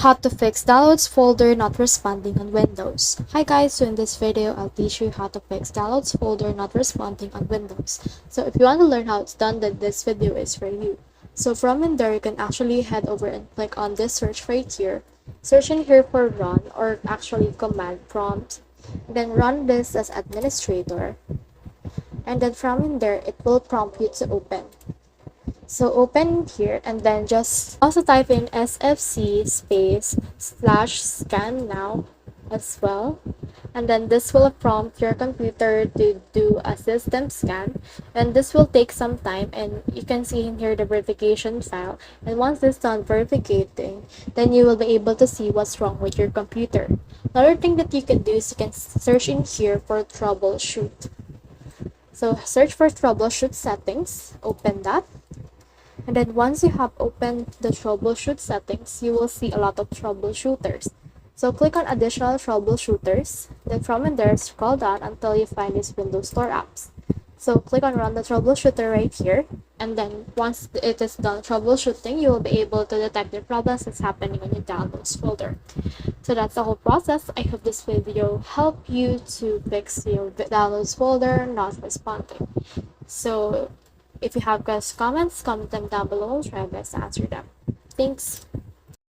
How to fix downloads folder not responding on Windows. Hi guys, so in this video I'll teach you how to fix downloads folder not responding on Windows. So if you want to learn how it's done, then this video is for you. So from in there you can actually head over and click on this search right here. Search in here for run or actually command prompt. Then run this as administrator. And then from in there it will prompt you to open. So open here and then just also type in sfc /scan now as well. And then this will prompt your computer to do a system scan, and this will take some time, and you can see in here the verification file. And once it's done verificating, then you will be able to see what's wrong with your computer. Another thing that you can do is you can search in here for troubleshoot. So search for troubleshoot settings, open that. And then once you have opened the troubleshoot settings, you will see a lot of troubleshooters. So click on additional troubleshooters. Then from in there, scroll down until you find these Windows Store apps. So click on run the troubleshooter right here. And then once it is done troubleshooting, you will be able to detect the problems that's happening on your downloads folder. So that's the whole process. I hope this video helped you to fix your downloads folder not responding. So if you have comments, comment them down below. I'll try my best to answer them. Thanks.